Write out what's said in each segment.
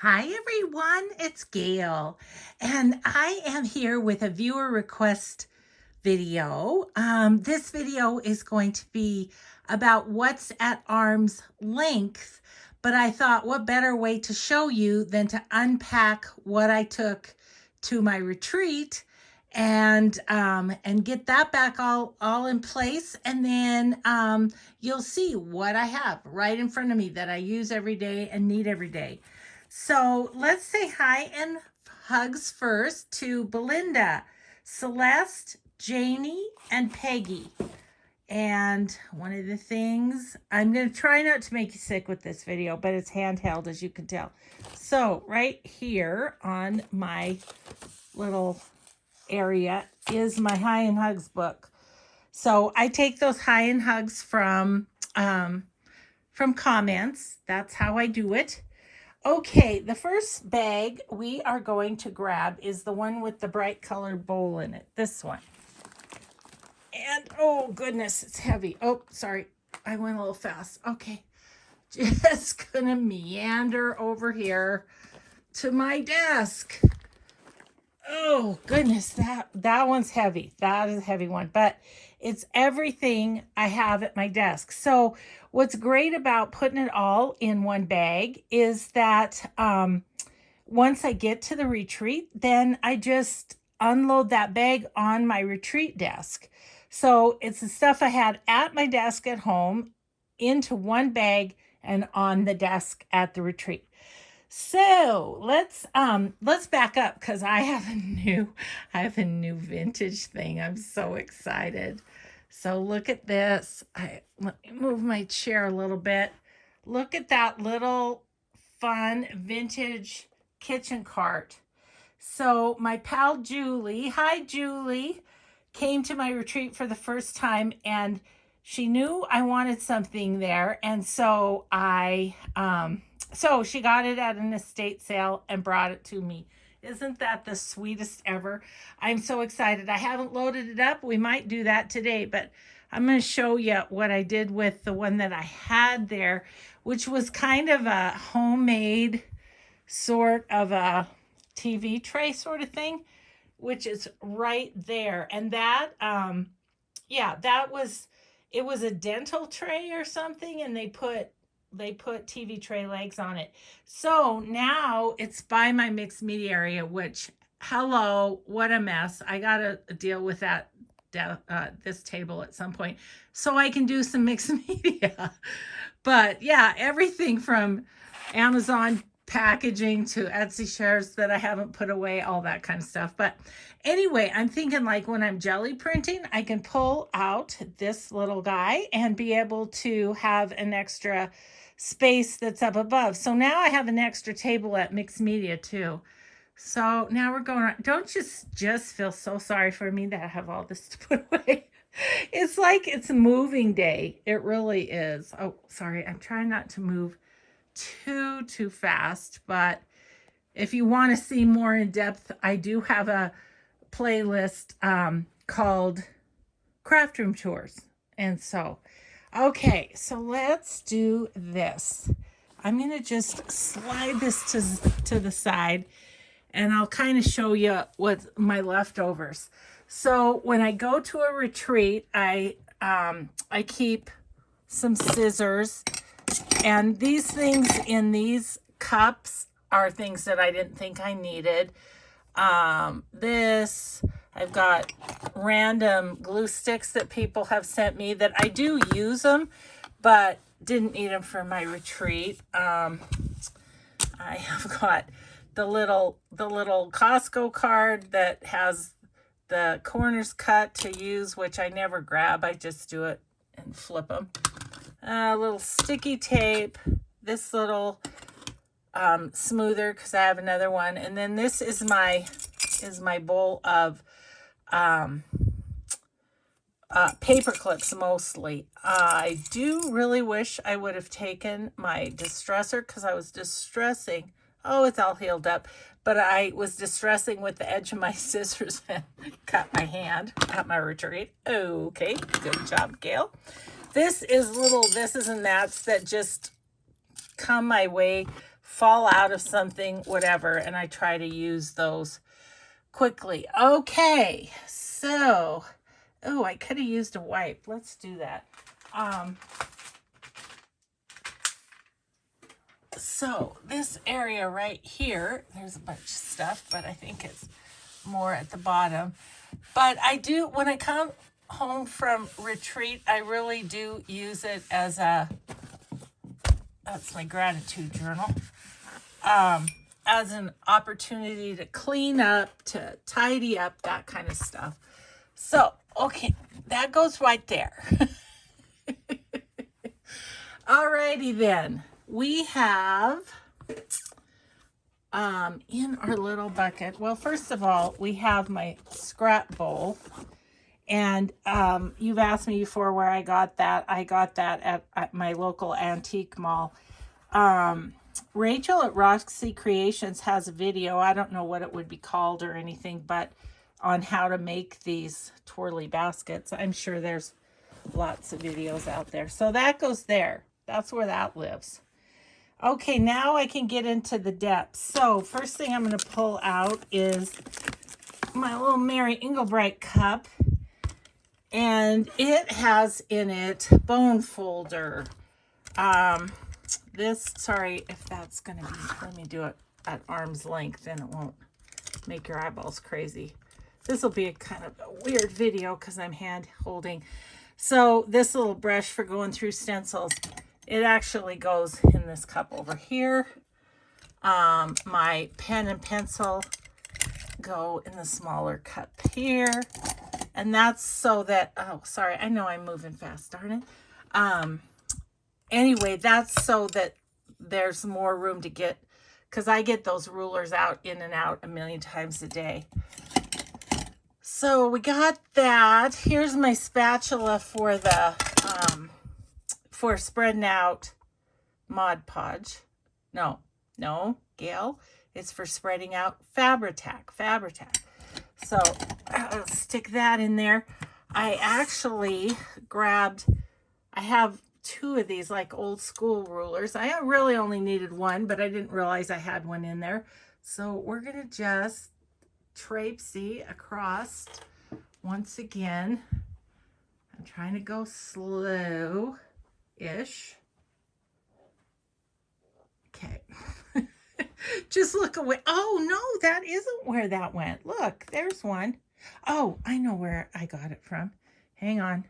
Hi everyone, it's Gail, and I am here with a viewer request video. This video is going to be about what's at arm's length, but I thought what better way to show you than to unpack what I took to my retreat and get that back all in place, and then you'll see what I have right in front of me that I use every day and need every day. So let's say hi and hugs first to Belinda, Celeste, Janie, and Peggy. And one of the things, I'm going to try not to make you sick with this video, but it's handheld, as you can tell. So right here on my little area is my Hi and Hugs book. So I take those Hi and Hugs from comments. That's how I do it. Okay, the first bag we are going to grab is the one with the bright colored bowl in it. This one. And oh goodness, it's heavy. Oh, sorry. I went a little fast. Okay. Just gonna meander over here to my desk. Oh goodness, that one's heavy. That is a heavy one, but it's everything I have at my desk. So what's great about putting it all in one bag is that once I get to the retreat, then I just unload that bag on my retreat desk. So it's the stuff I had at my desk at home into one bag and on the desk at the retreat. So let's back up because I have a new vintage thing. I'm so excited. So look at this. Let me move my chair a little bit. Look at that little fun vintage kitchen cart. So my pal Julie, hi Julie, came to my retreat for the first time, and she knew I wanted something there, and so so she got it at an estate sale and brought it to me. Isn't that the sweetest ever? I'm so excited. I haven't loaded it up. We might do that today, but I'm going to show you what I did with the one that I had there, which was kind of a homemade sort of a TV tray sort of thing, which is right there. And that, yeah, it was a dental tray or something, and they put TV tray legs on it. So now it's by my mixed media area, which, hello, what a mess. I got to deal with that, this table at some point so I can do some mixed media. But yeah, everything from Amazon packaging to Etsy shares that I haven't put away, all that kind of stuff. But anyway, I'm thinking like when I'm jelly printing, I can pull out this little guy and be able to have an extra space that's up above. So now I have an extra table at Mixed Media too. So now we're going on. Don't just feel so sorry for me that I have all this to put away. It's like it's a moving day. It really is. Oh, sorry. I'm trying not to move too fast, but if you want to see more in depth, I do have a playlist called Craft Room Tours. And so, okay, so let's do this. I'm going to just slide this to the side, and I'll kind of show you what my leftovers. So when I go to a retreat, I keep some scissors, and these things in these cups are things that I didn't think I needed. I've got random glue sticks that people have sent me that I do use them, but didn't need them for my retreat. I have got the little Costco card that has the corners cut to use, which I never grab. I just do it and flip them. A little sticky tape, this little smoother because I have another one, and then this is my bowl of paper clips mostly. I do really wish I would have taken my distressor because I was distressing. Oh, it's all healed up, but I was distressing with the edge of my scissors and cut my hand at my retreat. Okay, good job, Gail. This is little thises and that's that just come my way fall out of something, whatever, and I try to use those quickly. Okay, so, oh, I could have used a wipe. Let's do that. So this area right here, there's a bunch of stuff, but I think it's more at the bottom. But I do, when I come home from retreat, I really do use it as a, that's my gratitude journal, as an opportunity to clean up, to tidy up, that kind of stuff. So, okay, that goes right there. Alrighty then. We have, in our little bucket, well, first of all, we have my scrap bowl. And you've asked me before where I got that. I got that at my local antique mall. Rachel at Roxy Creations has a video. I don't know what it would be called or anything, but on how to make these twirly baskets. I'm sure there's lots of videos out there. So that goes there. That's where that lives. Okay, now I can get into the depths. So first thing I'm going to pull out is my little Mary Englebright cup. And it has in it bone folder. This, sorry if that's going to be, let me do it at arm's length and it won't make your eyeballs crazy. This will be a kind of a weird video because I'm hand holding. So this little brush for going through stencils, it actually goes in this cup over here. My pen and pencil go in the smaller cup here. And that's so that, oh, sorry, I know I'm moving fast, darn it. Anyway, that's so that there's more room to get, because I get those rulers out in and out a million times a day. So we got that. Here's my spatula for the, for spreading out Mod Podge. No, Gail, it's for spreading out Fabri-Tac. So I'll stick that in there. I actually grabbed, I have 2 of these like old school rulers. I really only needed 1, but I didn't realize I had one in there. So we're going to just traipsy across once again. I'm trying to go slow-ish. Okay. Just look away. Oh, no, that isn't where that went. Look, there's one. Oh, I know where I got it from. Hang on.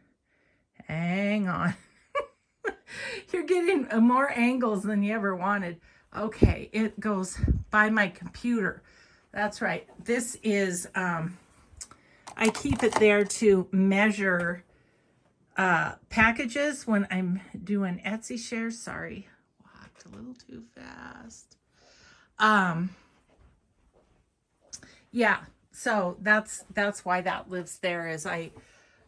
You're getting more angles than you ever wanted. Okay, it goes by my computer. That's right. This is, I keep it there to measure packages when I'm doing Etsy shares. Sorry, walked a little too fast. Yeah, so that's why that lives there, is I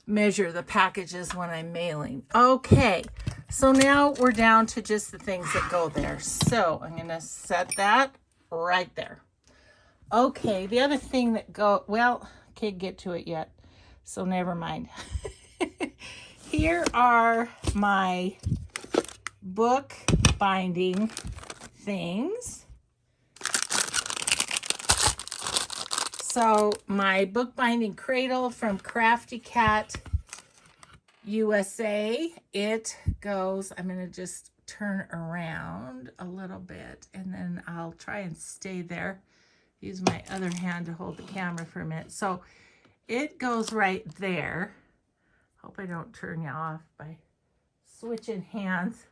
measure the packages when I'm mailing. Okay, so now we're down to just the things that go there. So I'm going to set that right there. Okay, the other thing that well, can't get to it yet, so never mind. Here are my book binding things. So my bookbinding cradle from Crafty Cat USA, it goes, I'm going to just turn around a little bit and then I'll try and stay there. Use my other hand to hold the camera for a minute. So it goes right there. Hope I don't turn you off by switching hands.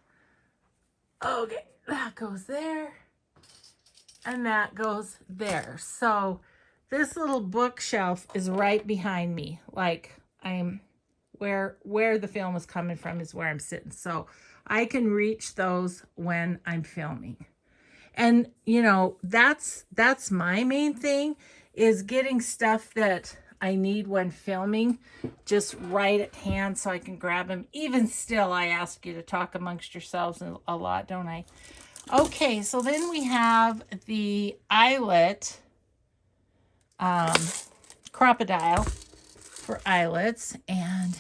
Okay, that goes there and that goes there. So this little bookshelf is right behind me. Like I'm where the film is coming from is where I'm sitting. So I can reach those when I'm filming. And you know, that's my main thing, is getting stuff that I need when filming just right at hand so I can grab them. Even still, I ask you to talk amongst yourselves a lot, don't I? Okay, so then we have the eyelet crocodile for eyelets, and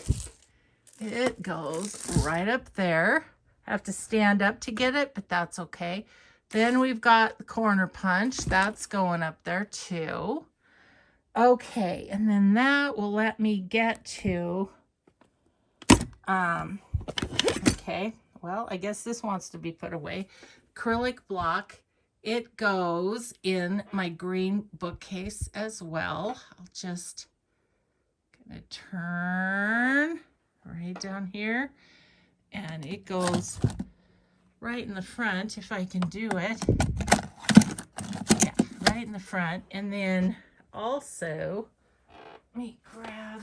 it goes right up there. I have to stand up to get it, but that's okay. Then we've got the corner punch. That's going up there too. Okay, and then that will let me get to, okay, well, I guess this wants to be put away. Acrylic block. It goes in my green bookcase as well. I'll just gonna turn right down here, and it goes right in the front if I can do it. Yeah, right in the front. And then also, let me grab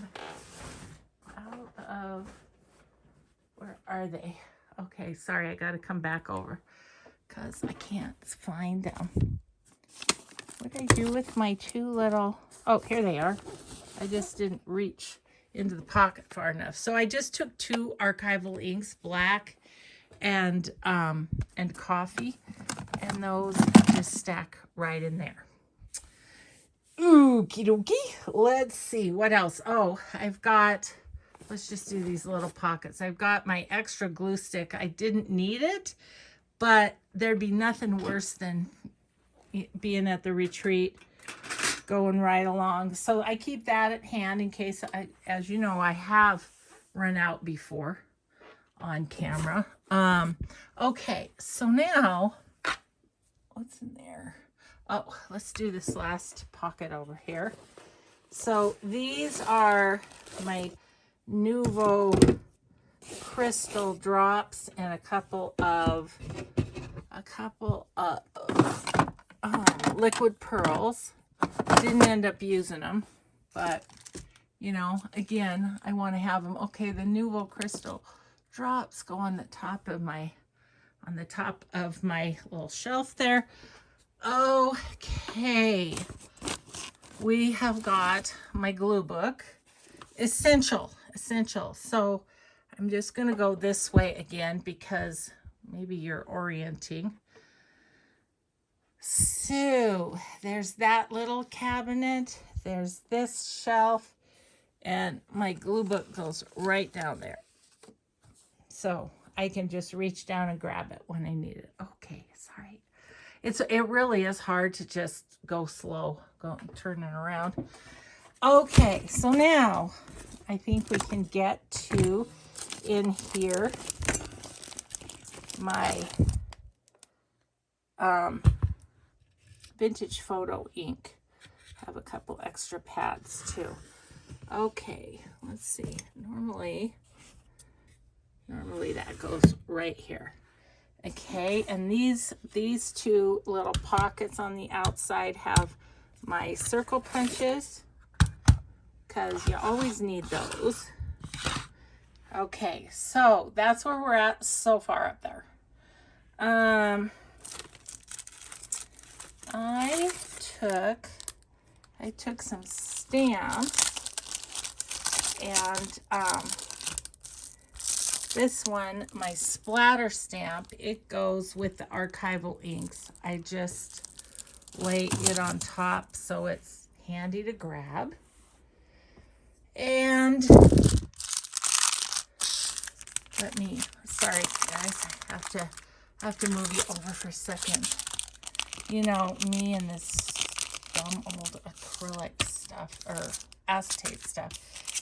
out of, where are they? Okay, sorry, I gotta come back over because I can't find them. What did I do with my two little, oh, here they are. I just didn't reach into the pocket far enough. So I just took two archival inks, black and coffee, and those just stack right in there. Okie dokie. Let's see what else. Oh, I've got, let's just do these little pockets. I've got my extra glue stick. I didn't need it, but there'd be nothing worse than being at the retreat, going right along. So I keep that at hand in case, as you know, I have run out before on camera. Okay, so now, what's in there? Oh, let's do this last pocket over here. So these are my Nouveau crystal drops and a couple of liquid pearls. Didn't end up using them, but you know, again, I want to have them. Okay, the Nouveau crystal drops go on the top of my little shelf there. Okay, we have got my glue book, essential. So I'm just gonna go this way again because maybe you're orienting. So there's that little cabinet, there's this shelf, and my glue book goes right down there. So I can just reach down and grab it when I need it. Okay, sorry. It really is hard to just go slow, turning around. Okay, so now I think we can get to in here my vintage photo ink. Have a couple extra pads too. Okay, let's see. Normally that goes right here. Okay, and these two little pockets on the outside have my circle punches because you always need those. Okay, so that's where we're at so far up there. I took some stamps, and this one, my splatter stamp, it goes with the archival inks. I just lay it on top so it's handy to grab. And sorry guys, I have to move you over for a second. You know, me and this dumb old acrylic stuff, or acetate stuff.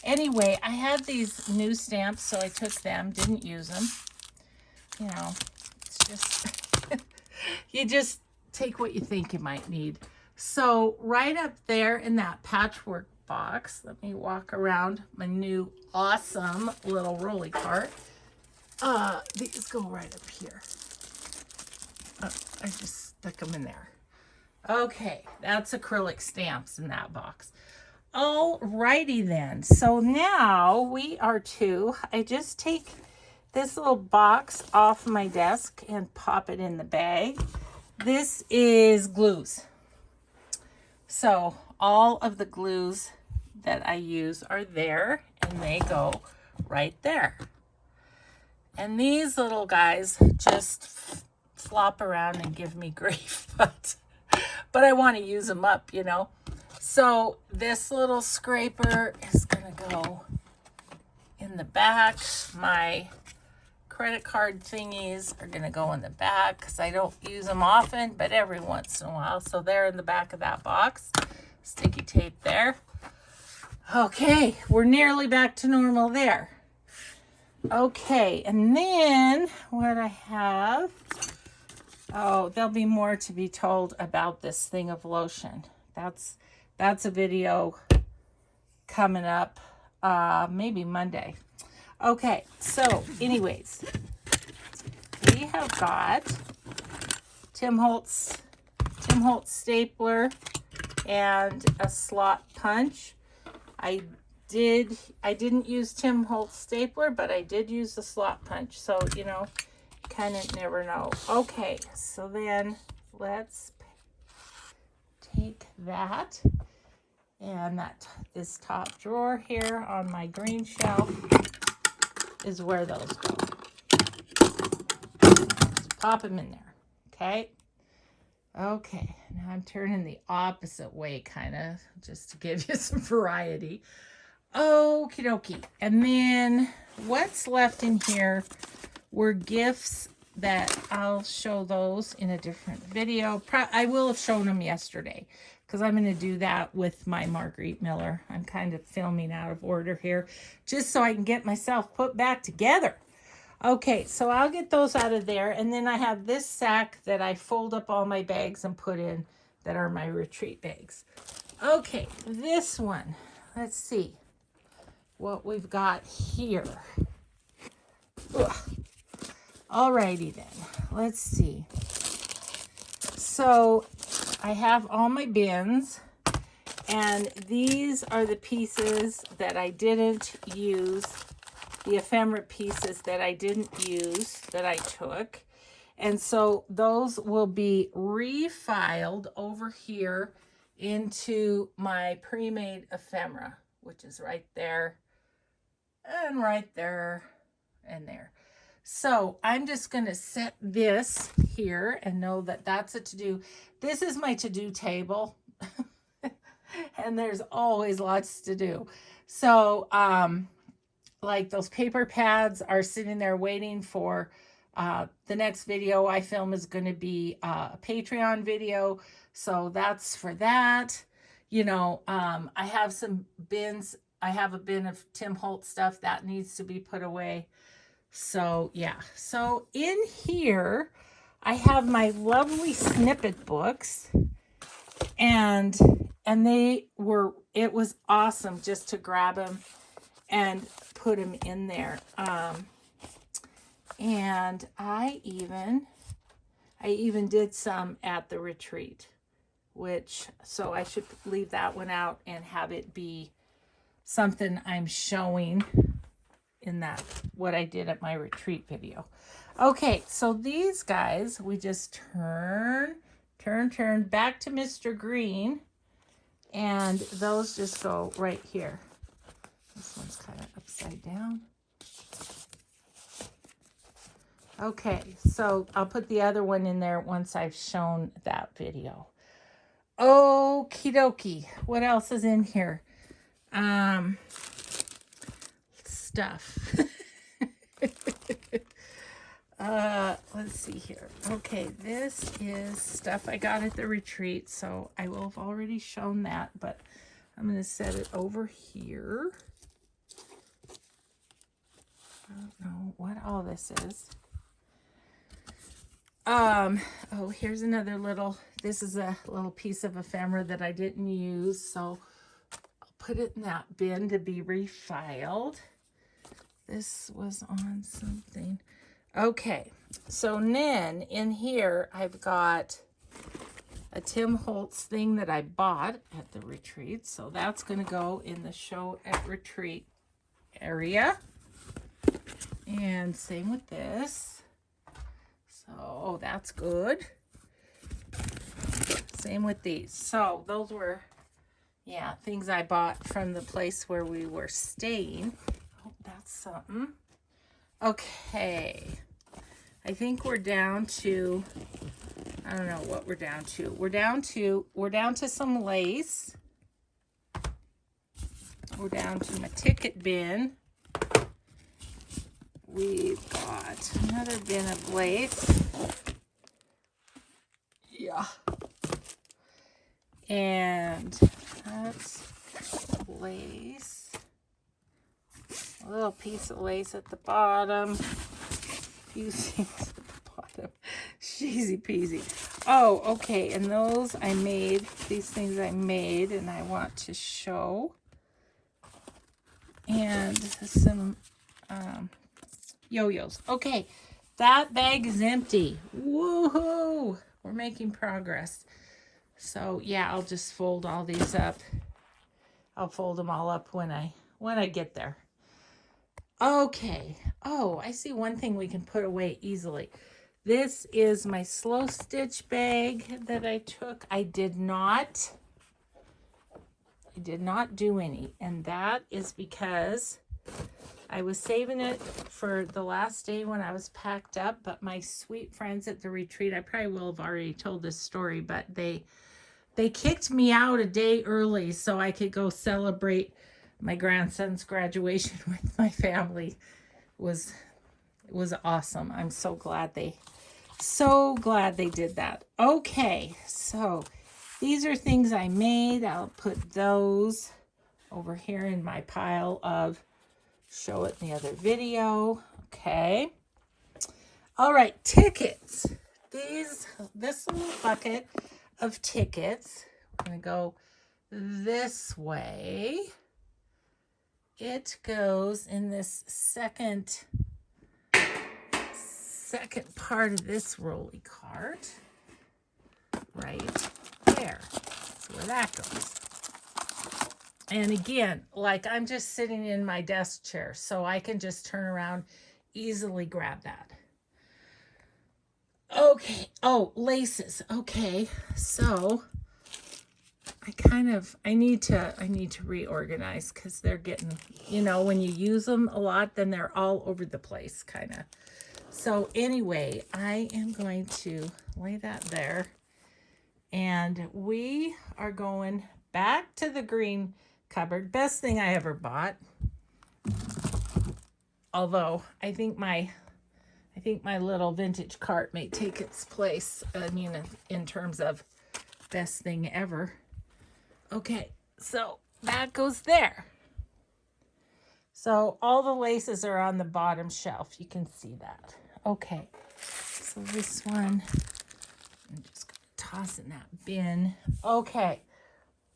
Anyway, I had these new stamps, so I took them, didn't use them. You know, it's just, you just take what you think you might need. So right up there in that patchwork box, let me walk around my new awesome little rolly cart. These go right up here. I just stuck them in there. Okay, that's acrylic stamps in that box. Alrighty then. So now we are to, I just take this little box off my desk and pop it in the bag. This is glues. So all of the glues that I use are there, and they go right there. And these little guys just flop around and give me grief, but I want to use them up, you know. So this little scraper is gonna go in the back. My credit card thingies are going to go in the back because I don't use them often, but every once in a while. So they're in the back of that box. Sticky tape there. Okay, we're nearly back to normal there. Okay, and then what I have, oh, there'll be more to be told about this thing of lotion. That's a video coming up maybe Monday. Okay, so anyways, we have got Tim Holtz stapler and a slot punch. I didn't use Tim Holtz stapler, but I did use the slot punch. So, you know, kind of never know. Okay, so then let's take that. And this top drawer here on my green shelf is where those go. Just pop them in there, okay? Okay, now I'm turning the opposite way, kind of, just to give you some variety. Okie dokie. And then what's left in here were gifts that I'll show those in a different video. I will have shown them yesterday, because I'm going to do that with my Marguerite Miller. I'm kind of filming out of order here, just so I can get myself put back together. Okay, so I'll get those out of there. And then I have this sack that I fold up all my bags and put in that are my retreat bags. Okay, this one. Let's see what we've got here. Ugh. Alrighty then, let's see. So I have all my bins, and these are the pieces that I didn't use, the ephemera pieces that I didn't use that I took. And so those will be refiled over here into my pre-made ephemera, which is right there and right there and there. So I'm just going to set this here and know that that's a to-do. This is my to-do table. And there's always lots to do. So like those paper pads are sitting there waiting for the next video I film is going to be a Patreon video. So that's for that. You know, I have some bins. I have a bin of Tim Holtz stuff that needs to be put away. So yeah, so in here I have my lovely snippet books, and it was awesome just to grab them and put them in there. And I even did some at the retreat, so I should leave that one out and have it be something I'm showing in that, what I did at my retreat video. Okay, so these guys, we just turn back to Mr. Green, and those just go right here. This one's kind of upside down. Okay, so I'll put the other one in there once I've shown that video. Okie dokie. What else is in here? Stuff. Let's see here. Okay, this is stuff I got at the retreat, so I will have already shown that, but I'm going to set it over here. I don't know what all this is. Oh, here's another little, this is a little piece of ephemera that I didn't use, so I'll put it in that bin to be refiled. This was on something. Okay, so then in here I've got a Tim Holtz thing that I bought at the retreat, so that's going to go in the show at retreat area. And same with this. So, oh, that's good. Same with these. So those were, yeah, things I bought from the place where we were staying. Oh, that's something. Okay. I think we're down to, I don't know what we're down to. We're down to some lace. We're down to my ticket bin. we've got another bin of lace. Yeah. And that's lace. A little piece of lace at the bottom. Few things at the bottom. Cheesy peasy. Oh, okay. And those I made, these things I made, and I want to show. And some yo-yos. Okay, that bag is empty. Woohoo! We're making progress. So yeah, I'll just fold all these up. I'll fold them all up when I get there. Okay. Oh, I see one thing we can put away easily. This is my slow stitch bag that I took. I did not do any, and that is because I was saving it for the last day when I was packed up, but my sweet friends at the retreat, I probably will have already told this story, but they kicked me out a day early so I could go celebrate my grandson's graduation with my family. It was awesome. I'm so glad they did that. Okay, so these are things I made. I'll put those over here in my pile of show it in the other video. Okay. All right, tickets. This little bucket of tickets, we're going to go this way. It goes in this second part of this rolly cart. Right there. That's where that goes. And again, like I'm just sitting in my desk chair, so I can just turn around, easily grab that. Okay. Oh, laces. Okay. So I need to reorganize because they're getting, when you use them a lot, then they're all over the place, kind of. So anyway, I am going to lay that there. And we are going back to the green cupboard. Best thing I ever bought. Although I think my little vintage cart may take its place. In terms of best thing ever. Okay, so that goes there. So all the laces are on the bottom shelf. You can see that. Okay, so this one, I'm just going to toss in that bin. Okay,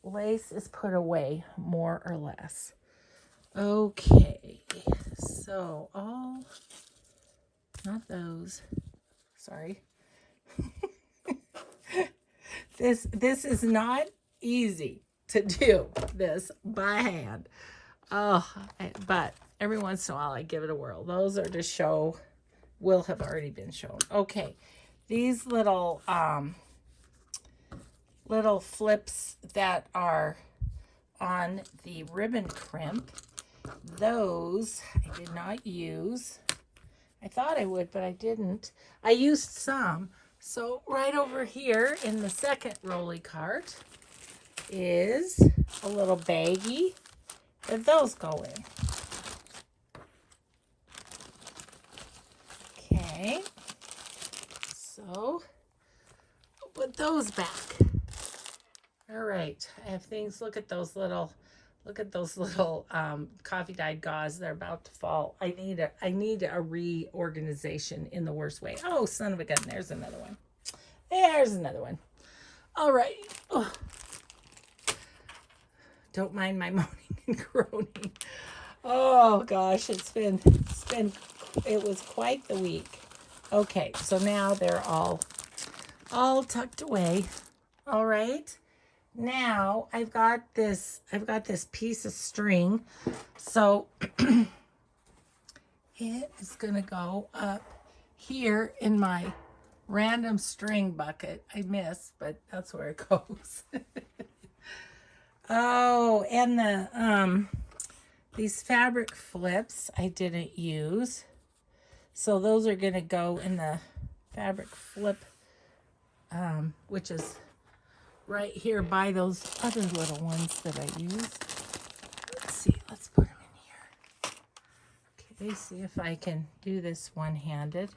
lace is put away more or less. Okay, so not those. Sorry. This is not easy to do this by hand. But every once in a while I give it a whirl. Those are to show, will have already been shown. Okay, these little flips that are on the ribbon crimp, those I did not use. I thought I would, but I didn't. I used some. So right over here in the second rolly cart is a little baggie that those go in. Okay, so I'll put those back. All right, I have things. Look at those little coffee dyed gauze. They're about to fall. I need a reorganization in the worst way. Oh, son of a gun! There's another one. There's another one. All right. Oh. Don't mind my moaning and groaning. Oh gosh, it was quite the week. Okay, so now they're all tucked away. All right. Now I've got this piece of string. So it is gonna go up here in my random string bucket. I missed, but that's where it goes. Oh, and these fabric flips I didn't use. So those are going to go in the fabric flip, which is right here by those other little ones that I used. Let's see, let's put them in Okay, see if I can do this one-handed.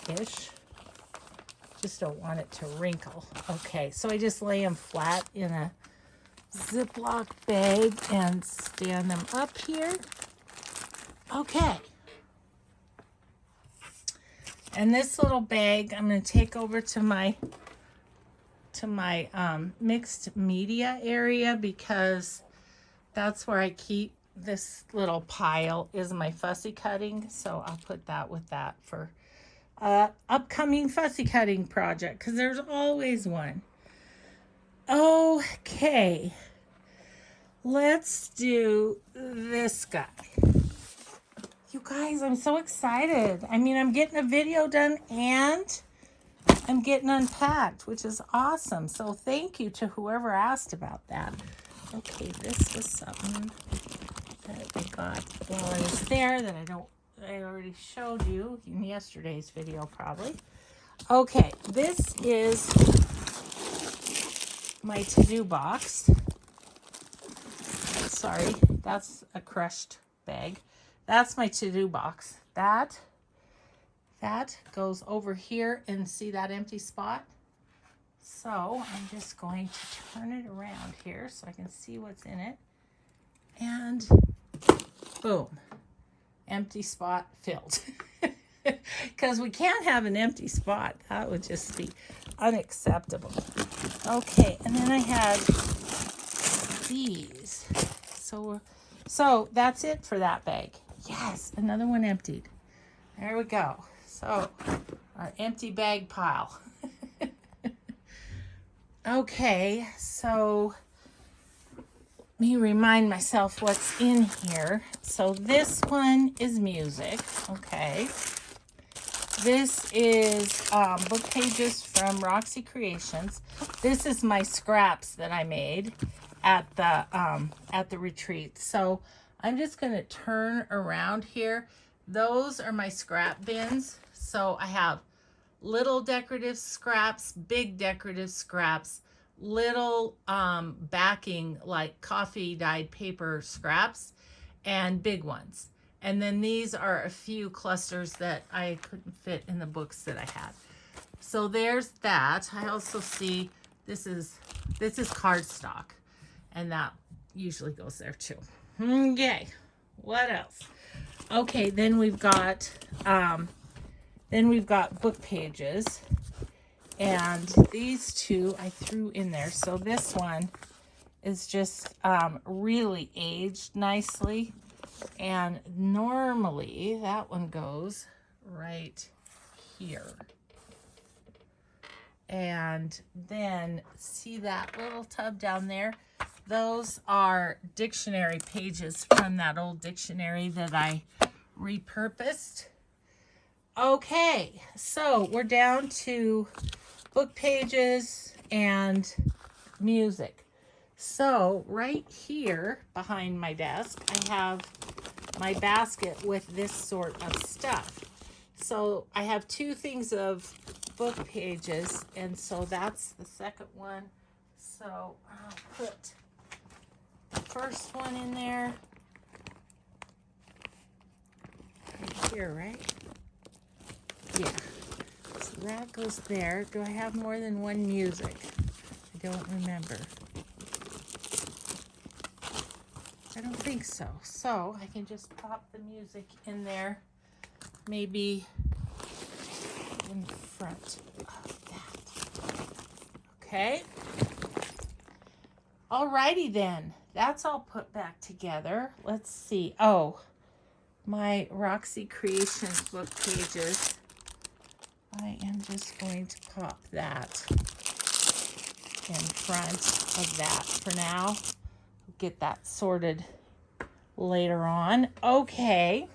Ish. Just don't want it to wrinkle. Okay, so I just lay them flat in a Ziploc bag and stand them up here. Okay. And this little bag I'm going to take over to my mixed media area, because that's where I keep this little pile is my fussy cutting. So I'll put that with that for upcoming fussy cutting project, because there's always one. Okay, let's do this guy. You guys, I'm so excited. I mean, I'm getting a video done and I'm getting unpacked, which is awesome. So thank you to whoever asked about that. Okay, this was something that I got while I was there that I already showed you in yesterday's video probably. Okay, this is my to-do box. Sorry, that's a crushed bag. That's my to-do box. That goes over here, and see that empty spot? So I'm just going to turn it around here so I can see what's in it. And boom, empty spot filled. Because we can't have an empty spot. That would just be unacceptable. Okay, and then I had these. So that's it for that bag. Yes, another one emptied. There we go. So our empty bag pile. Okay, so let me remind myself what's in here. So this one is music. Okay. This is book pages from Roxy Creations. This is my scraps that I made at the retreat. So I'm just going to turn around here. Those are my scrap bins. So I have little decorative scraps, big decorative scraps, little backing like coffee dyed paper scraps, and big ones. And then these are a few clusters that I couldn't fit in the books that I had. So there's that. I also see this is cardstock, and that usually goes there too. Okay, what else? Okay, then we've got book pages, and these two I threw in there. So this one is just really aged nicely, and normally that one goes right here. And then see that little tub down there? Those are dictionary pages from that old dictionary that I repurposed. Okay, so we're down to book pages and music. So right here behind my desk, I have my basket with this sort of stuff. So I have two things of book pages, and so that's the second one. So I'll put the first one in there. Right here, right? Yeah. So that goes there. Do I have more than one music? I don't remember. I don't think so. So I can just pop the music in there, maybe in front of that. Okay. Alrighty then. That's all put back together. Let's see. Oh, my Roxy Creations book pages. I am just going to pop that in front of that for now. Get that sorted later on. Okay.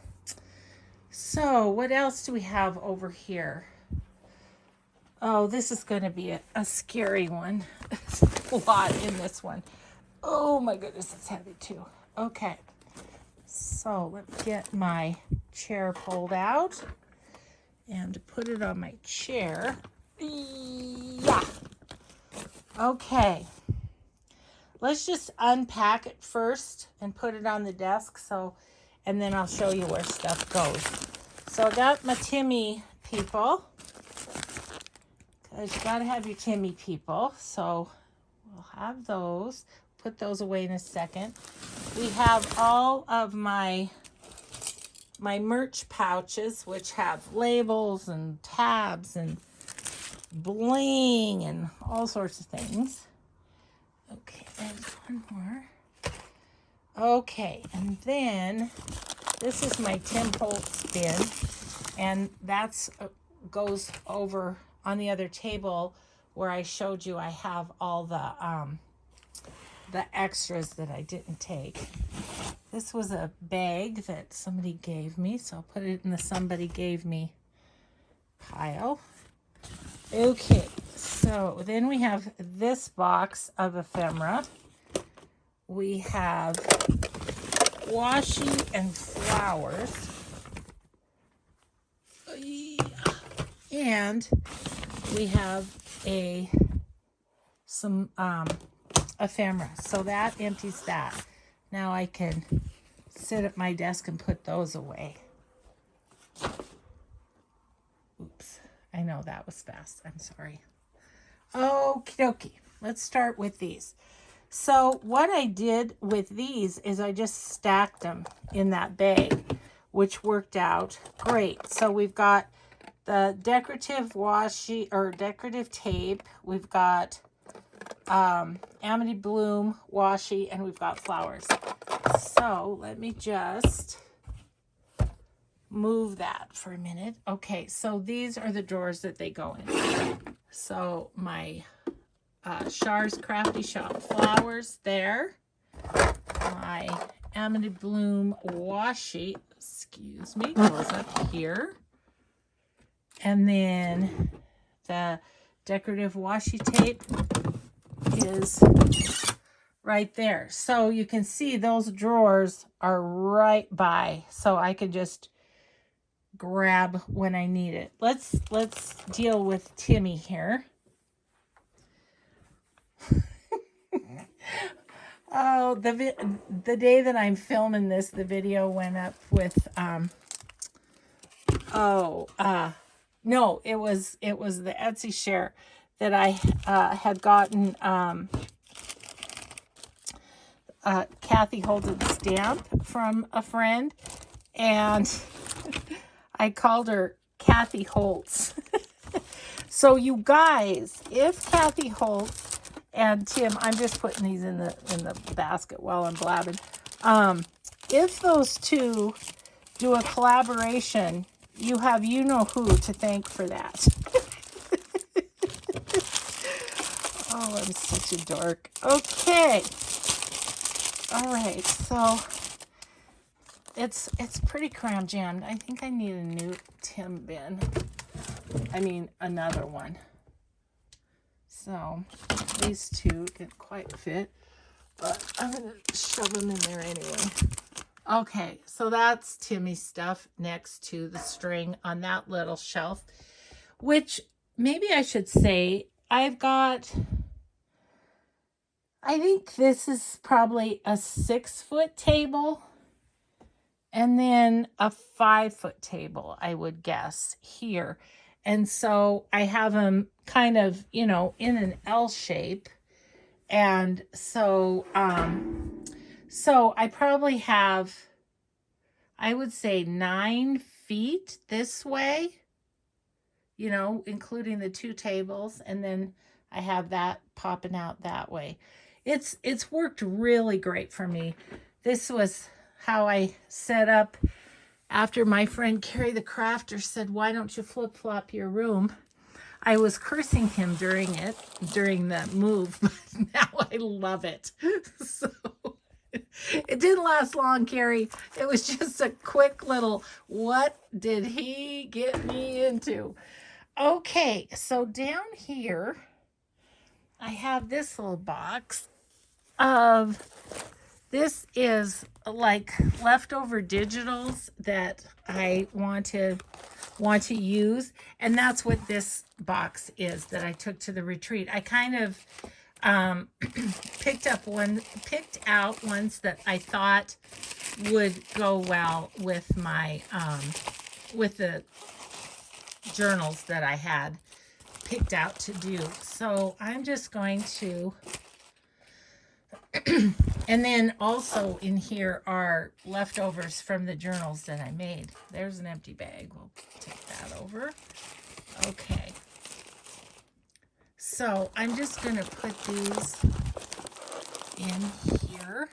So what else do we have over here? Oh, this is going to be a scary one. A lot in this one. Oh my goodness, it's heavy too. Okay. So let's get my chair pulled out and put it on my chair. Yeah. Okay. let's just unpack it first and put it on the desk. So, and then I'll show you where stuff goes. So I got my Timmy people. Because you got to have your Timmy people. So we'll have those. Put those away in a second. We have all of my merch pouches, which have labels and tabs and bling and all sorts of things. Okay, there's one more. Okay, and then this is my Tim Holtz bin, and that's goes over on the other table where I showed you I have all the extras that I didn't take. This was a bag that somebody gave me, so I'll put it in the somebody gave me pile. Okay, so then we have this box of ephemera. We have washi and flowers. And we have some ephemera. So that empties that. Now I can sit at my desk and put those away. Oops. I know that was fast. I'm sorry. Okie dokie. Let's start with these. So what I did with these is I just stacked them in that bag, which worked out great. So we've got the decorative washi or decorative tape. We've got Amity Bloom washi, and we've got flowers. So let me just move that for a minute. Okay, so these are the drawers that they go in. So my Char's Crafty Shop flowers there. My Amity Bloom washi, excuse me, goes up here. And then the decorative washi tape is right there. So you can see those drawers are right by, so I could just grab when I need it. Let's deal with Timmy here. Oh, the day that I'm filming this, the video went up with no, it was the Etsy share that I had gotten Kathy Holden's stamp from a friend, and I called her Kathy Holtz. So you guys, if Kathy Holtz and Tim, I'm just putting these in the basket while I'm blabbing. If those two do a collaboration, you have you know who to thank for that. Oh, I'm such a dork. Okay. All right, so it's pretty cram jammed. I think I need a new Tim bin. I mean, another one. So these two didn't quite fit, but I'm going to shove them in there anyway. Okay, so that's Timmy's stuff next to the string on that little shelf, which maybe I should say I've got, I think this is probably a 6-foot table and then a 5-foot table, I would guess, here. And so I have them kind of, you know, in an L shape. And so, so I probably have, I would say 9 feet this way, you know, including the 2 tables. And then I have that popping out that way. It's worked really great for me. This was how I set up after my friend Carrie the Crafter said, why don't you flip-flop your room? I was cursing him during the move, but now I love it. So it didn't last long, Carrie. It was just a quick little, what did he get me into? Okay, so down here, I have this little box of, this is like leftover digitals that I want to use, and that's what this box is that I took to the retreat. I kind of picked out ones that I thought would go well with my with the journals that I had picked out to do. So I'm just going to and then also in here are leftovers from the journals that I made. There's an empty bag. We'll take that over. Okay. So I'm just going to put these in here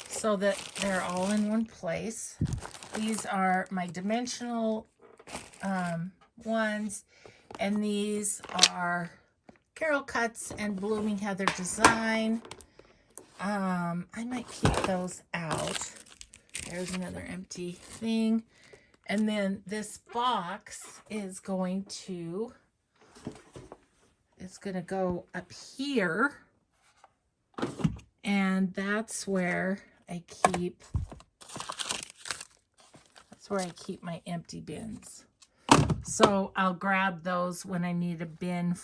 so that they're all in one place. These are my dimensional ones, and these are Carol Cuts and Blooming Heather Design. I might keep those out. There's another empty thing. And then this box is going to go up here. And that's where I keep my empty bins. So I'll grab those when I need a bin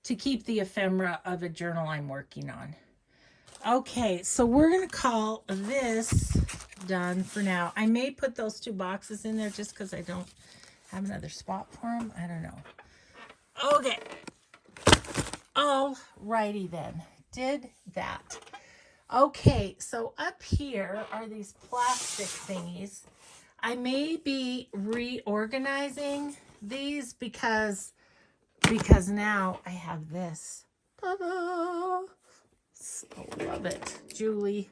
to keep the ephemera of a journal I'm working on. Okay, so we're going to call this done for now. I may put those 2 boxes in there just because I don't have another spot for them. I don't know. Okay. All righty then. Did that. Okay, so up here are these plastic thingies. I may be reorganizing these because now I have this. Ta-da! So love it. Julie,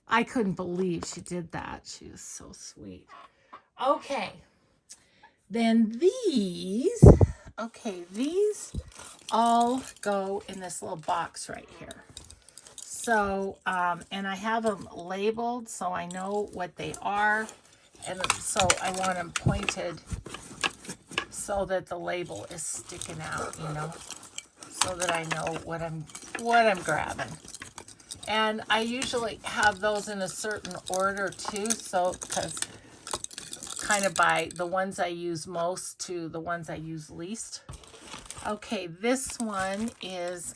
I couldn't believe she did that. She was so sweet. Okay. Then these all go in this little box right here. So, and I have them labeled so I know what they are. And so I want them pointed so that the label is sticking out, you know, so that I know what I'm grabbing. And I usually have those in a certain order too, so because kind of by the ones I use most to the ones I use least. Okay, this one is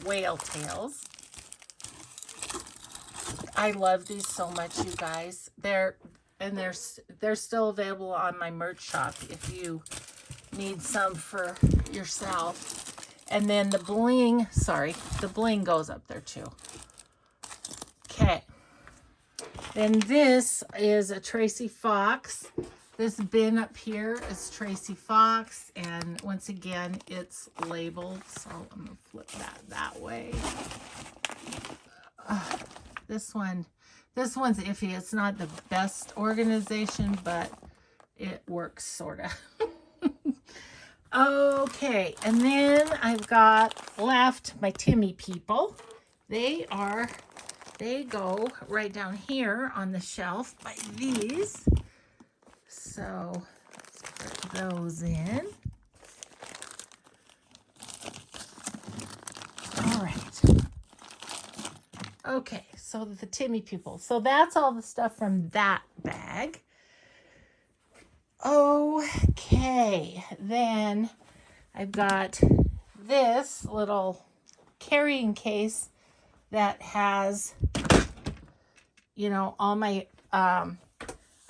whale tails. I love these so much, you guys. They're still available on my merch shop if you need some for yourself. And then the bling goes up there too. Okay. Then this is a Tracy Fox. This bin up here is Tracy Fox, and once again, it's labeled, so I'm gonna flip that way. This one's iffy. It's not the best organization, but it works sort of. Okay, and then I've got left my Timmy people. They go right down here on the shelf by these. So let's put those in. All right. Okay, so the Timmy people. So that's all the stuff from that bag. Okay, then I've got this little carrying case that has, you know, all my,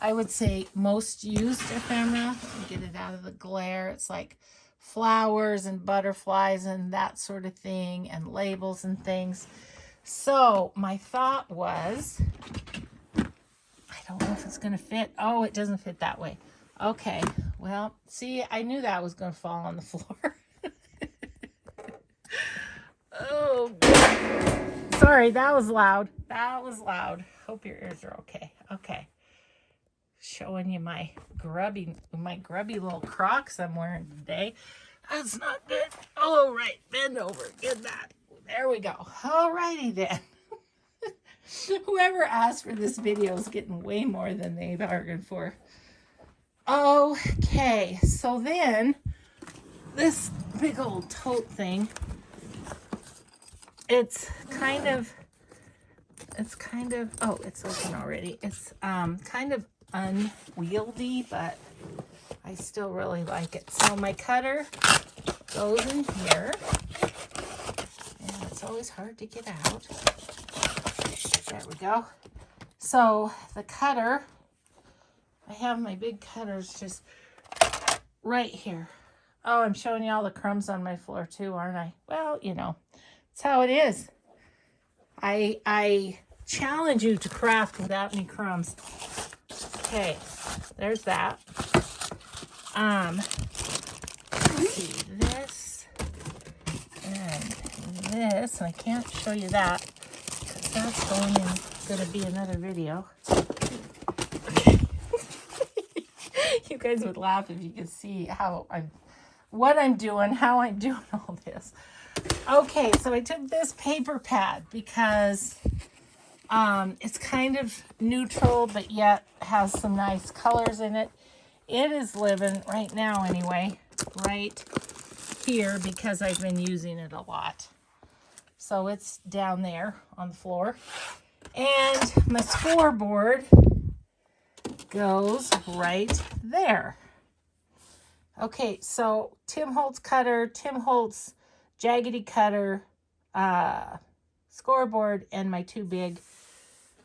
I would say most used ephemera. Get it out of the glare. It's like flowers and butterflies and that sort of thing, and labels and things. So my thought was, I don't know if it's going to fit. Oh, it doesn't fit that way. Okay, well, see, I knew that was going to fall on the floor. Oh, sorry, that was loud. That was loud. Hope your ears are okay. Okay. Showing you my grubby little Crocs I'm wearing today. That's not good. All right, bend over. Get that. There we go. All righty then. Whoever asked for this video is getting way more than they bargained for. Okay, so then this big old tote thing, it's kind of, oh, it's open already. It's kind of unwieldy, but I still really like it. So my cutter goes in here. And it's always hard to get out. There we go. So the cutter, I have my big cutters just right here. Oh, I'm showing you all the crumbs on my floor too, aren't I? Well, you know, it's how it is. I challenge you to craft without any crumbs. Okay, there's that. Let's see, this and this, and I can't show you that because that's going to be another video. You guys would laugh if you could see what I'm doing, how I'm doing all this. Okay, so I took this paper pad because it's kind of neutral, but yet has some nice colors in it. It is living right now anyway, right here because I've been using it a lot. So it's down there on the floor. And my scoreboard goes right there. Okay, so Tim Holtz cutter, Tim Holtz jaggedy cutter, scoreboard, and my two big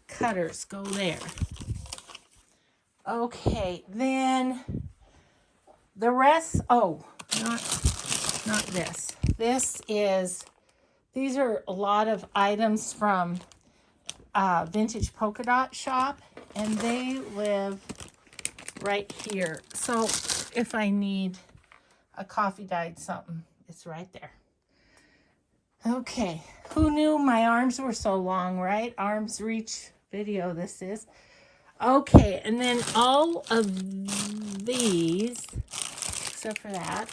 cutters go there. Okay, then the rest, oh, not this. These are a lot of items from Vintage Polka Dot Shop, and they live right here. So if I need a coffee dyed something, it's right there. Okay, who knew my arms were so long, right? Arms reach video this is. Okay, and then all of these, except for that,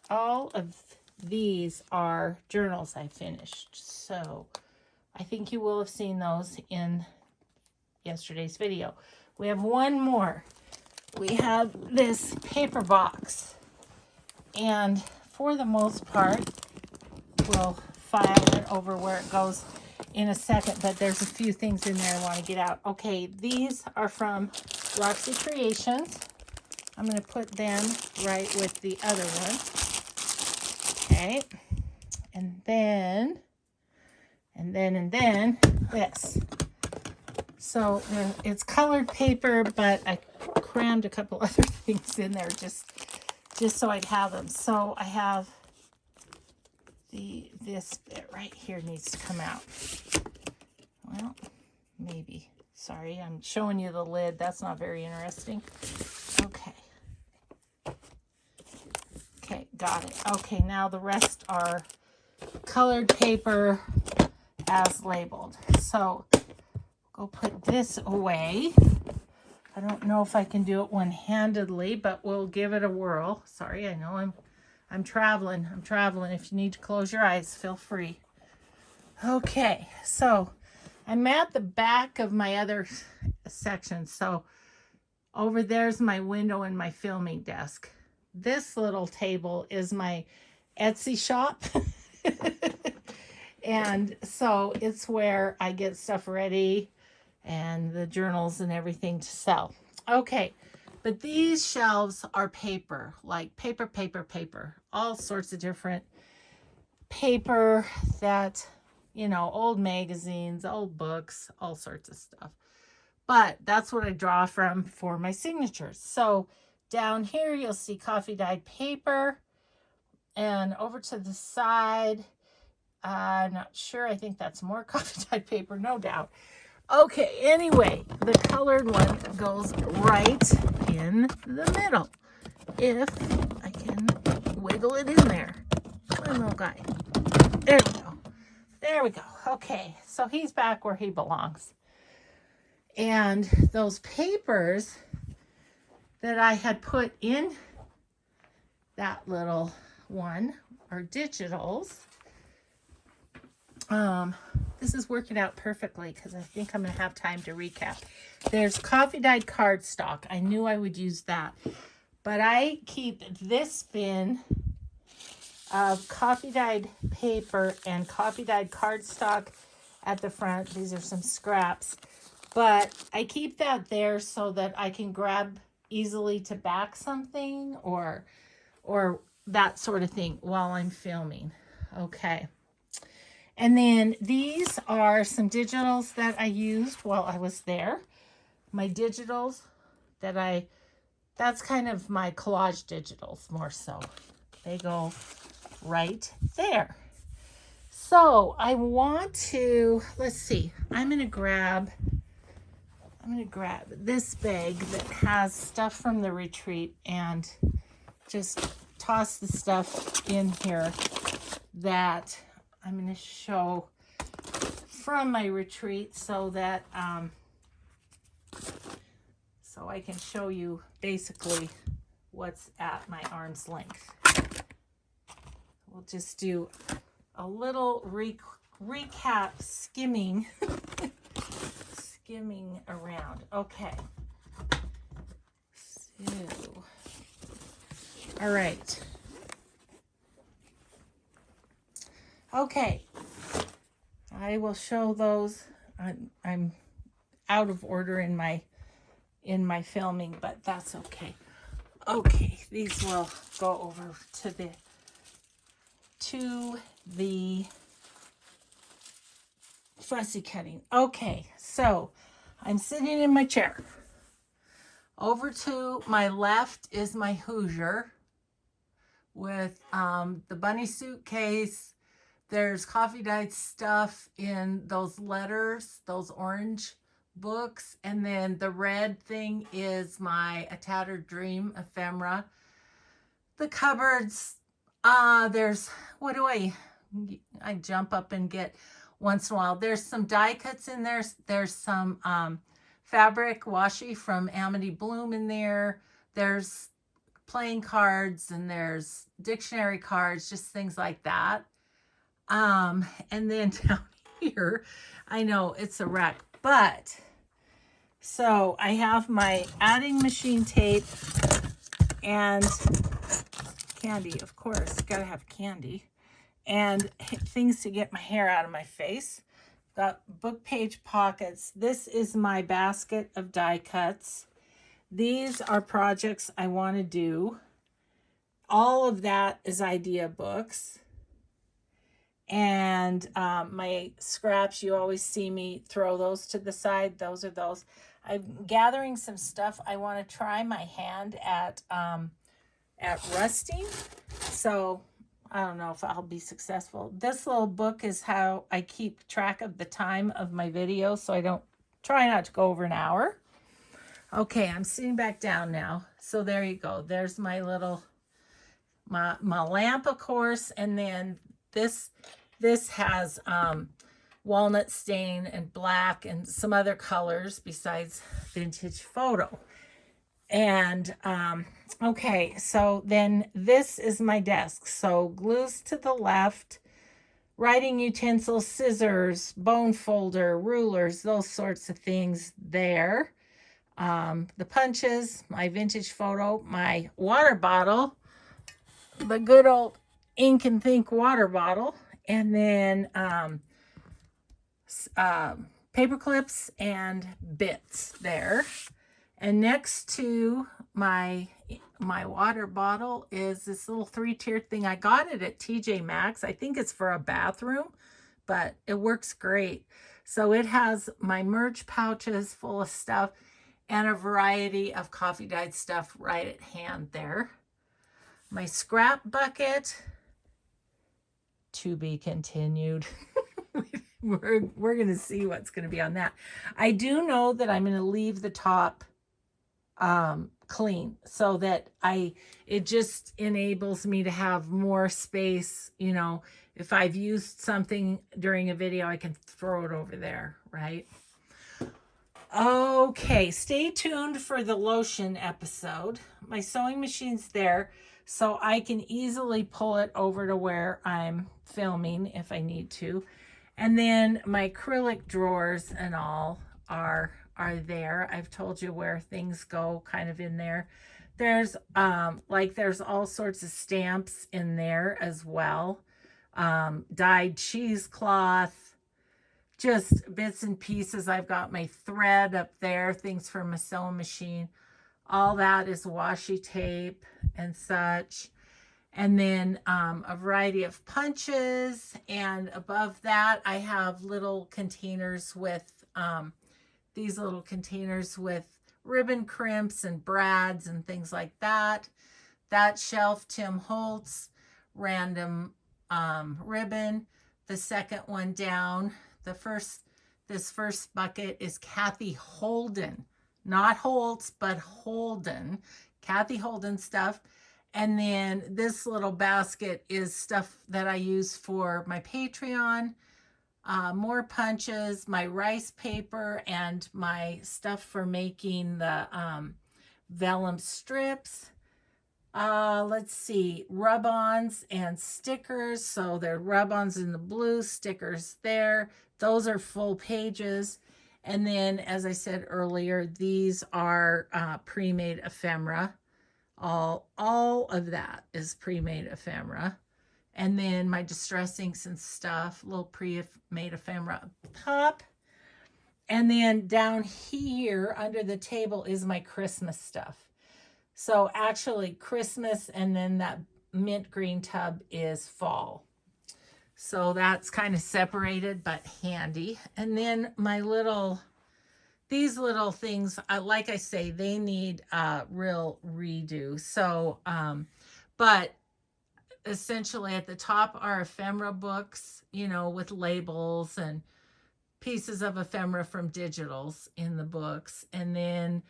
all of these are journals I finished. So I think you will have seen those in yesterday's video. We have one more. We have this paper box. And for the most part, we'll file it over where it goes in a second, but there's a few things in there I want to get out. Okay, these are from Roxy Creations. I'm going to put them right with the other one. Okay, and then this. So it's colored paper, but I crammed a couple other things in there just so I'd have them. So I have this bit right here needs to come out. Well, maybe. Sorry, I'm showing you the lid. That's not very interesting. Okay. Okay, got it. Okay, now the rest are colored paper as labeled. So go put this away. I don't know if I can do it one-handedly, but we'll give it a whirl. Sorry, I know I'm traveling. If you need to close your eyes, feel free. Okay, so I'm at the back of my other section. So over there's my window and my filming desk. This little table is my Etsy shop. And so it's where I get stuff ready and the journals and everything to sell. Okay, but these shelves are paper, like paper, all sorts of different paper that, you know, old magazines, old books, all sorts of stuff. But that's what I draw from for my signatures. So down here, you'll see coffee dyed paper, and over to the side, I'm not sure. I think that's more coffee dyed paper, no doubt. Okay, anyway, the colored one goes right in the middle. If I can wiggle it in there. Come on, little guy. There we go. There we go. Okay, so he's back where he belongs. And those papers that I had put in that little one are digitals. This is working out perfectly because I think I'm going to have time to recap. There's coffee dyed cardstock. I knew I would use that. But I keep this bin of coffee dyed paper and coffee dyed cardstock at the front. These are some scraps. But I keep that there so that I can grab easily to back something or that sort of thing while I'm filming. Okay. And then these are some digitals that I used while I was there. My digitals that's kind of my collage digitals more so. They go right there. So I want to, let's see, I'm going to grab this bag that has stuff from the retreat and just toss the stuff in here that I'm going to show from my retreat so that so I can show you basically what's at my arm's length. We'll just do a little recap skimming around. Okay. So, all right. Okay. I will show those. I'm out of order in my filming, but that's okay. Okay, these will go over to the fussy cutting. Okay, so I'm sitting in my chair. Over to my left is my Hoosier with the bunny suitcase. There's coffee dyed stuff in those letters, those orange books, and then the red thing is my A Tattered Dream ephemera. The cupboards, there's, what do I jump up and get once in a while. There's some die cuts in there. There's some fabric washi from Amity Bloom in there. There's playing cards and there's dictionary cards, just things like that. And then down here, I know it's a wreck, but so I have my adding machine tape and candy, of course, gotta have candy, and things to get my hair out of my face. Got book page pockets. This is my basket of die cuts. These are projects I want to do. All of that is idea books. And my scraps, you always see me throw those to the side. Those are those. I'm gathering some stuff. I want to try my hand at rusting. So I don't know if I'll be successful. This little book is how I keep track of the time of my videos, so I don't try not to go over an hour. Okay, I'm sitting back down now. So there you go. There's my little my lamp, of course, and then this has walnut stain and black and some other colors besides vintage photo. And okay, so then this is my desk. So glues to the left, writing utensils, scissors, bone folder, rulers, those sorts of things there. The punches, my vintage photo, my water bottle, the good old ink and think water bottle, and then paper clips and bits there. And next to my water bottle is this little 3-tiered thing. I got it at TJ Maxx. I think it's for a bathroom, but it works great. So it has my merch pouches full of stuff and a variety of coffee dyed stuff right at hand there. My scrap bucket, to be continued. We're going to see what's going to be on that. I do know that I'm going to leave the top clean so that it just enables me to have more space. You know, if I've used something during a video, I can throw it over there, right? Okay, stay tuned for the lotion episode. My sewing machine's there, so I can easily pull it over to where I'm filming if I need to. And then my acrylic drawers and all are there. I've told you where things go kind of in there. There's there's all sorts of stamps in there as well. Dyed cheesecloth, just bits and pieces. I've got my thread up there, things from a sewing machine. All that is washi tape and such. And then a variety of punches. And above that, I have little containers with these little containers with ribbon crimps and brads and things like that. That shelf, Tim Holtz, random ribbon. The second one down, this first bucket is Kathy Holden, not Holtz, but Holden, Kathy Holden stuff. And then this little basket is stuff that I use for my Patreon, more punches, my rice paper, and my stuff for making the vellum strips. Let's see, rub-ons and stickers. So they're rub-ons in the blue, stickers there. Those are full pages. And then, as I said earlier, these are pre-made ephemera. All of that is pre-made ephemera. And then my distress inks and stuff, little pre-made ephemera up top. And then down here under the table is my Christmas stuff. So actually Christmas, and then that mint green tub is fall. So that's kind of separated but handy. And then these little things, like I say, they need a real redo. So, but essentially at the top are ephemera books, with labels and pieces of ephemera from digitals in the books. And then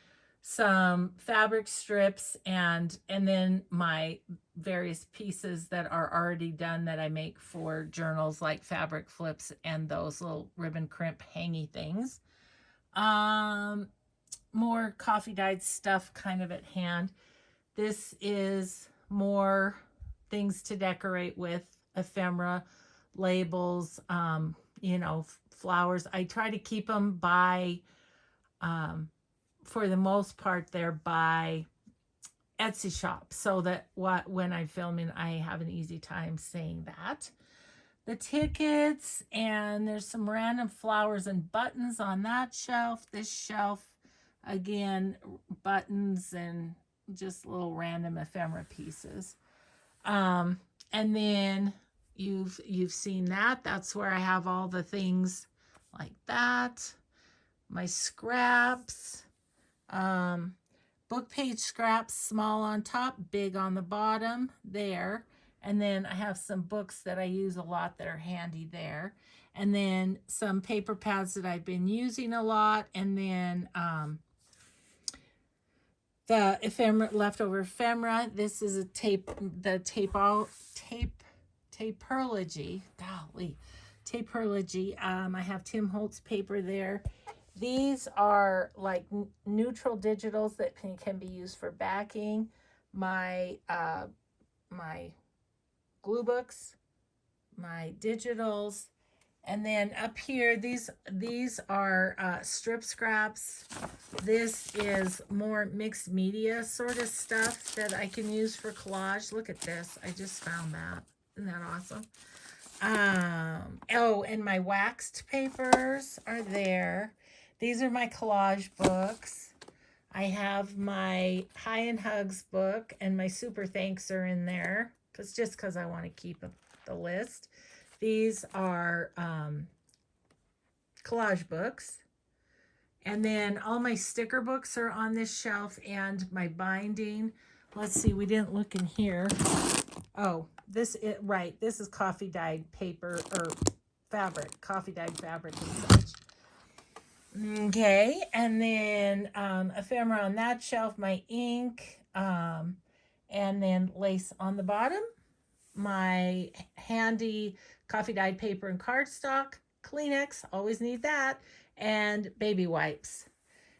some fabric strips, and then my various pieces that are already done that I make for journals, like fabric flips and those little ribbon crimp hangy things. More coffee dyed stuff kind of at hand. This is more things to decorate with, ephemera, labels, flowers. I try to keep them by for the most part, they're by Etsy shop, so that when I'm filming, I have an easy time saying that. The tickets, and there's some random flowers and buttons on that shelf. This shelf, again, buttons and just little random ephemera pieces. And then you've seen that. That's where I have all the things like that. My scraps. Book page scraps, small on top, big on the bottom there. And then I have some books that I use a lot that are handy there. And then some paper pads that I've been using a lot. And then the leftover ephemera. This is TAPEROLOGY. Golly. TAPEROLOGY. I have Tim Holtz paper there. These are like neutral digitals that can be used for backing. My my glue books, my digitals, and then up here these are strip scraps. This is more mixed media sort of stuff that I can use for collage. Look at this! I just found that. Isn't that awesome? And my waxed papers are there. These are my collage books. I have my High and Hugs book, and my Super Thanks are in there because I want to keep the list. These are collage books. And then all my sticker books are on this shelf, and my binding. Let's see, we didn't look in here. Oh, this is coffee dyed paper or fabric, coffee dyed fabric and such. Okay, and then ephemera on that shelf, my ink, and then lace on the bottom, my handy coffee dyed paper and cardstock, Kleenex, always need that, and baby wipes.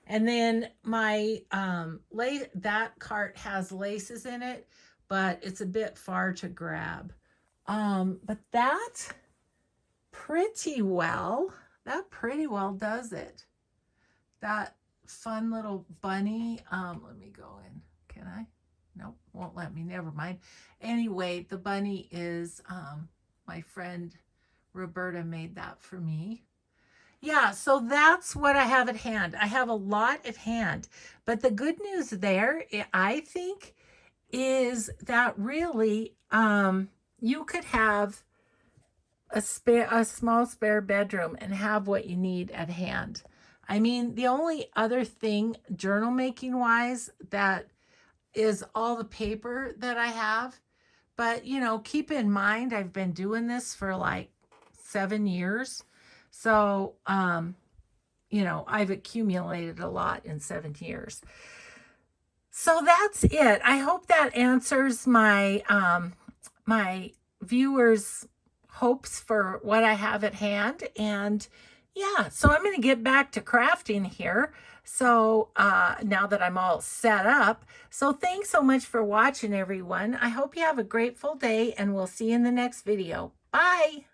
And then my that cart has laces in it, but it's a bit far to grab. But that pretty well does it. That fun little bunny. Let me go in. Can I? Nope, won't let me. Never mind. Anyway, the bunny is my friend Roberta made that for me. Yeah, so that's what I have at hand. I have a lot at hand. But the good news there, I think, is that really you could have a small spare bedroom and have what you need at hand. I mean, the only other thing journal making wise that is all the paper that I have. But, you know, keep in mind I've been doing this for like 7 years. So, you know, I've accumulated a lot in 7 years. So that's it. I hope that answers my viewers' hopes for what I have at hand. And yeah, so I'm going to get back to crafting here. So now that I'm all set up. So thanks so much for watching, everyone. I hope you have a grateful day, and we'll see you in the next video. Bye.